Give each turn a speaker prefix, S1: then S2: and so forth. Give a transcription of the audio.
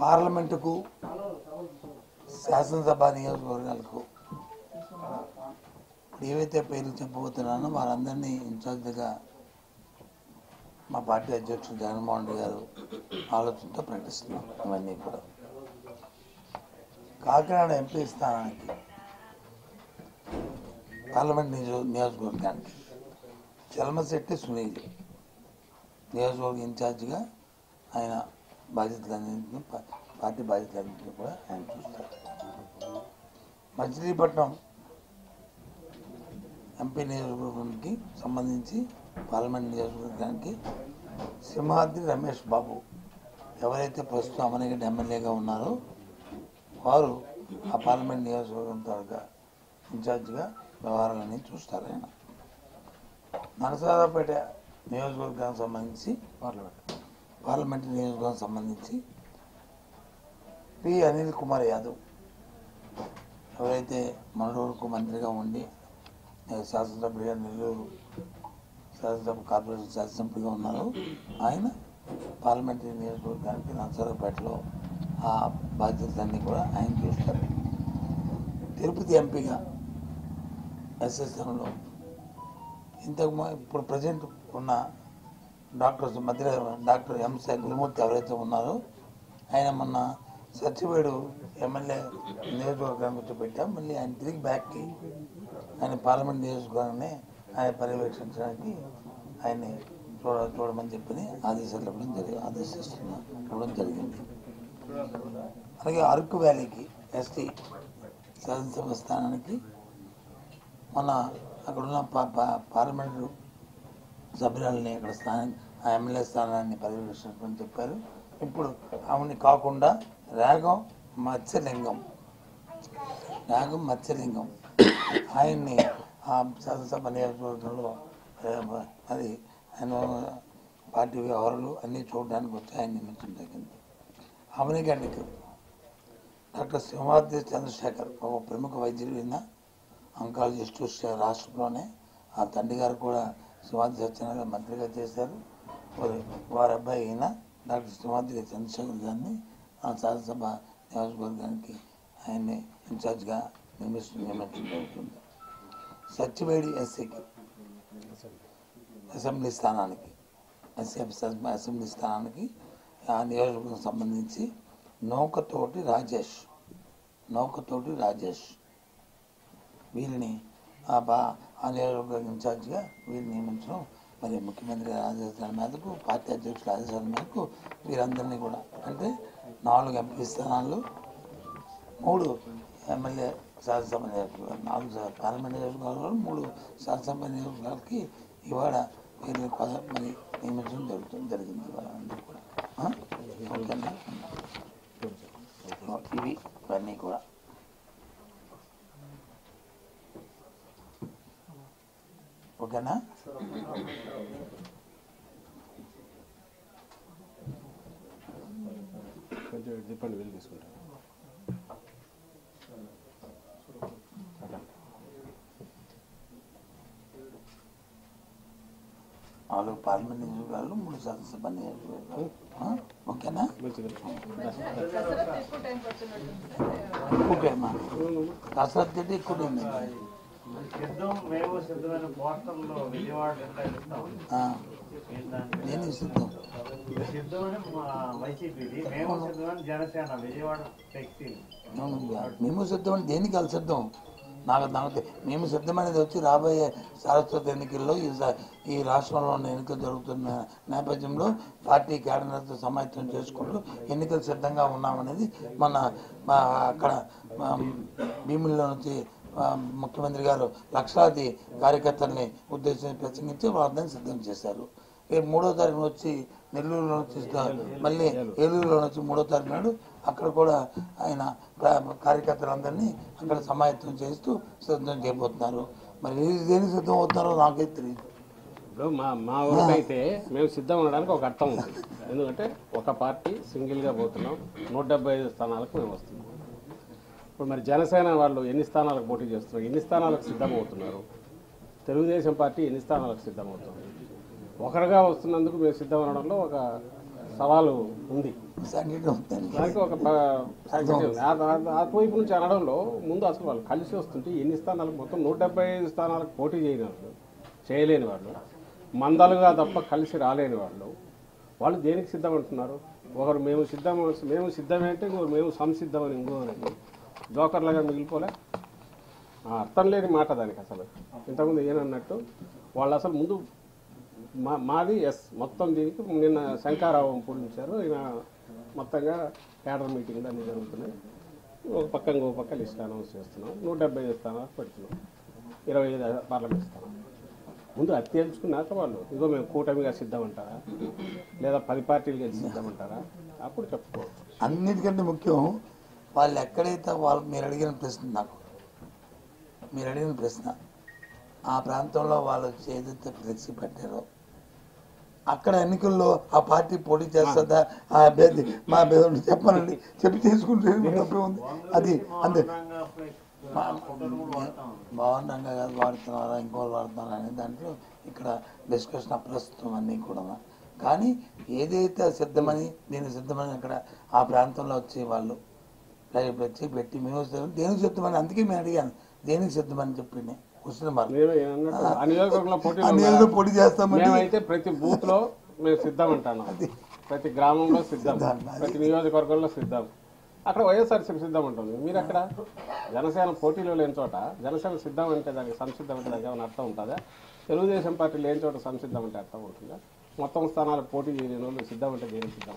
S1: పార్లమెంటుకు శాసనసభ నియోజకవర్గాలకు ఏవైతే పేర్లు చెప్పబోతున్నానో వారందరినీ ఇన్ఛార్జిగా మా పార్టీ అధ్యక్షుడు జగన్మోహన్ రెడ్డి గారు ఆలోచనతో ప్రకటిస్తున్నాం. ఇవన్నీ కూడా కాకినాడ ఎంపీ స్థానానికి పార్లమెంట్ నియోజకవర్గానికి చలమశెట్టి సునీల్ నియోజకవర్గ ఇన్ఛార్జిగా ఆయన బాధ్యతలన్నింటినీ పార్టీ బాధ్యతలన్నింటినీ కూడా ఆయన చూస్తారు. మచిలీపట్నం ఎంపీ నియోజకవర్గానికి సంబంధించి పార్లమెంట్ నియోజకవర్గానికి సింహాద్రి రమేష్ బాబు ఎవరైతే ప్రస్తుతం అమనగడ్డ ఎమ్మెల్యేగా ఉన్నారో వారు ఆ పార్లమెంట్ నియోజకవర్గం తాలూకా ఇన్ఛార్జిగా వ్యవహారాలన్నీ చూస్తారు. ఆయన నరసరావుపేట నియోజకవర్గానికి సంబంధించి పార్లమెంట్ నియోజకవర్గానికి సంబంధించి పి అనిల్ కుమార్ యాదవ్ ఎవరైతే మొన్నటి వరకు మంత్రిగా ఉండి శాసనసభ్యుడిగా నెల్లూరు శాసనసభ కార్పొరేషన్ శాసనసభ్యుడిగా ఉన్నారో ఆయన పార్లమెంటరీ నియోజకవర్గానికి నరసరావుపేటలో ఆ బాధ్యతలన్నీ కూడా ఆయన చూస్తారు. తిరుపతి ఎంపీగా ఎస్ఎస్ఎంలో ఇప్పుడు ప్రజెంట్ ఉన్న డాక్టర్ ఎంసీ గురుమూర్తి ఎవరైతే ఉన్నారో ఆయన మొన్న సచివేడు ఎమ్మెల్యే నియోజకవర్గానికి వచ్చి పెట్టాం. మళ్ళీ ఆయన తిరిగి బ్యాక్కి ఆయన పార్లమెంట్ నియోజకవర్గాన్ని ఆయన పర్యవేక్షించడానికి ఆయన్ని చూడమని చెప్పని ఆదేశాలు ఇవ్వడం జరిగింది. అలాగే అరకు వ్యాలీకి ఎస్టీ శాసనసభ స్థానానికి మన అక్కడున్న పార్లమెంటు సభ్యులని అక్కడ ఆ ఎమ్మెల్యే స్థానాన్ని పర్యవేక్షించమని చెప్పారు. ఇప్పుడు ఆమెని కాకుండా రాగం మత్స్యలింగం ఆయన్ని ఆ శాసనసభ నియోజకవర్గంలో అది ఆయన పార్టీ వ్యవహారాలు అన్నీ చూడడానికి వచ్చి ఆయన నియమించడం జరిగింది. అవనిగడ్డకి డాక్టర్ సింహాద్రి చంద్రశేఖర్ ఒక ప్రముఖ వైద్యులు విన్న అంకాలజిస్టు రాష్ట్రంలోనే ఆ తండ్రి గారు కూడా సింహాద్రి సత్యనారాయణ మంత్రిగా చేశారు. వారి అబ్బాయి అయిన డాక్టర్ సింహాద్రి చంద్రశేఖర్ గారిని ఆ శాసనసభ నియోజకవర్గానికి ఆయన్ని ఇన్ఛార్జ్గా నియమించడం జరుగుతుంది. సత్యవేడి ఎస్సీకి అసెంబ్లీ స్థానానికి అసెంబ్లీ స్థానానికి ఆ నియోజకవర్గం సంబంధించి నౌకతోటి రాజేష్ వీరిని ఆ నియోజకవర్గ ఇన్ఛార్జిగా వీరిని నియమించడం మరి ముఖ్యమంత్రి గారి ఆదేశాల మేరకు పార్టీ అధ్యక్షుల ఆదేశాల మేరకు వీరందరినీ కూడా అంటే 4 ఎంపీ స్థానాలు 3 ఎమ్మెల్యే శాసనసభ నియోజకవర్గాలు 4 పార్లమెంట్ నియోజకవర్గాలు 3 శాసనసభ నియోజకవర్గాలకి ఇవాళ వీరిని మరి నియమించడం జరిగింది వాళ్ళందరూ కూడా. ఓకేనా ఇవన్నీ కూడా ఓకేనా.
S2: చెప్పండి వెళ్ళి తీసుకుంటాను.
S1: నాలుగు పార్లమెంట్ నియోజకవర్గాలు 3 శాసనసభ నియోజకవర్గాలు. ఓకేనా. ఓకేమ్మా కసరత్ అయితే ఎక్కువ ఉంది. నేను సిద్ధం మేము సిద్ధం అంటే దేనికి వాళ్ళు సిద్ధం నాకు మేము సిద్ధమనేది వచ్చి రాబోయే సారస్వత ఎన్నికల్లో ఈ రాష్ట్రంలో ఉన్న ఎన్నికలు జరుగుతున్న నేపథ్యంలో పార్టీ క్యాడర్తో సమాయత్తం చేసుకుంటూ ఎన్నికలు సిద్ధంగా ఉన్నామనేది మన అక్కడ భీముల్లో నుంచి ముఖ్యమంత్రి గారు లక్షలాది కార్యకర్తల్ని ఉద్దేశించి ప్రసంగించి వాళ్ళందరినీ సిద్ధం చేశారు. 3వ తారీఖున వచ్చి నెల్లూరులో నుంచి మళ్ళీ ఏలూరులో నుంచి 3వ తారీఖు నాడు అక్కడ కూడా ఆయన కార్యకర్తలందరినీ అక్కడ సమాయత్తం చేస్తూ సిద్ధం చేయబోతున్నారు. మరి దేనికి సిద్ధం అవుతున్నారో నాకే తెలియదు.
S2: ఇప్పుడు మా ఊరికైతే మేము సిద్ధం ఉండడానికి ఒక అర్థం ఉంది. ఎందుకంటే ఒక పార్టీ సింగిల్గా పోతున్నాం, 175 స్థానాలకు మేము వస్తున్నాం. ఇప్పుడు మరి జనసేన వాళ్ళు ఎన్ని స్థానాలకు పోటీ చేస్తున్నారు, ఎన్ని స్థానాలకు సిద్ధమవుతున్నారు, తెలుగుదేశం పార్టీ ఎన్ని స్థానాలకు సిద్ధమవుతుంది. ఒకరుగా వస్తున్నందుకు మేము సిద్ధం అనడంలో ఒక సవాలు ఉంది.
S1: సంఘటన ఉందండి.
S2: దానికి ఒక సాంకేతికత ఉంది. అటువైపు నుంచి అనడంలో ముందు అసలు వాళ్ళు కలిసి వస్తుంటే ఎన్ని స్థానాలకు మొత్తం 175 స్థానాలకు పోటీ చేయని వాళ్ళు, చేయలేని వాళ్ళు, మందలుగా తప్ప కలిసి రాలేని వాళ్ళు దేనికి సిద్ధం అంటున్నారు? ఒకరు మేము సిద్ధమే అంటే ఇంకొకరు మేము సంసిద్ధమని ఇంకోరండి జోకర్లుగా మిగిలిపోలే. అర్థం లేని మాట దానికి. అసలు ఇంతకుముందు ఏనన్నట్టు వాళ్ళు అసలు ముందు మాది మొత్తం దీనికి నిన్న శంకారావం పూజించారు. ఈయన మొత్తంగా క్యాడర్ మీటింగ్లు అన్నీ జరుగుతున్నాయి. ఒక పక్క ఇంకో పక్క లిస్ట్ అనౌన్స్ చేస్తున్నాం. 175 స్థానాలకు పెడుతున్నాం. 25 పార్లమెంట్ స్థానాలు. ముందు అది తేల్చుకున్నాక వాళ్ళు ఇగో మేము కూటమిగా సిద్ధం అంటారా, లేదా 10 పార్టీలు కలిసి సిద్ధం అంటారా, అప్పుడు చెప్పుకోవచ్చు.
S1: అన్నిటికంటే ముఖ్యం వాళ్ళు ఎక్కడైతే వాళ్ళు మీరు అడిగిన ప్రశ్న ఆ ప్రాంతంలో వాళ్ళు ఏదైతే ఫ్లెక్సీ పెట్టారో అక్కడ ఎన్నికల్లో ఆ పార్టీ పోటీ చేస్తుందా, ఆ అభ్యర్థి మా అభ్యర్థి చెప్పానండి చెప్పి తీసుకుంటే తప్పే ఉంది. అది అంతే. భవనంగా కాదు వాడుతున్నారా ఇంకోళ్ళు వాడుతున్నారా అనే దాంట్లో ఇక్కడ డిస్కషన్ అప్రస్తుతం అన్నీ కూడా. కానీ ఏదైతే సిద్ధమని సిద్ధమని అక్కడ ఆ ప్రాంతంలో వచ్చి వాళ్ళు వచ్చి పెట్టి మేము దేనికి సిద్ధమని, అందుకే మేము అడిగాను దేనికి సిద్ధమని చెప్పింది పోటీ చేస్తామని.
S2: మేమైతే ప్రతి బూత్ లో మేము సిద్ధం అంటాను, ప్రతి గ్రామంలో సిద్ధం, ప్రతి నియోజకవర్గంలో సిద్ధం. అక్కడ వైఎస్ఆర్సీపీ సిద్ధం ఉంటుంది. మీరు అక్కడ జనసేన పోటీలో లేని చోట జనసేన సిద్ధం అంటే దానికి సంసిద్ధం అంటే దానికి ఏమైనా అర్థం ఉంటుందా? తెలుగుదేశం పార్టీ లేని చోట సంసిద్ధం అంటే అర్థం ఉంటుందా? మొత్తం స్థానాలకు పోటీ చేయలేని వాళ్ళు సిద్ధం అంటే దేనికి సిద్ధం?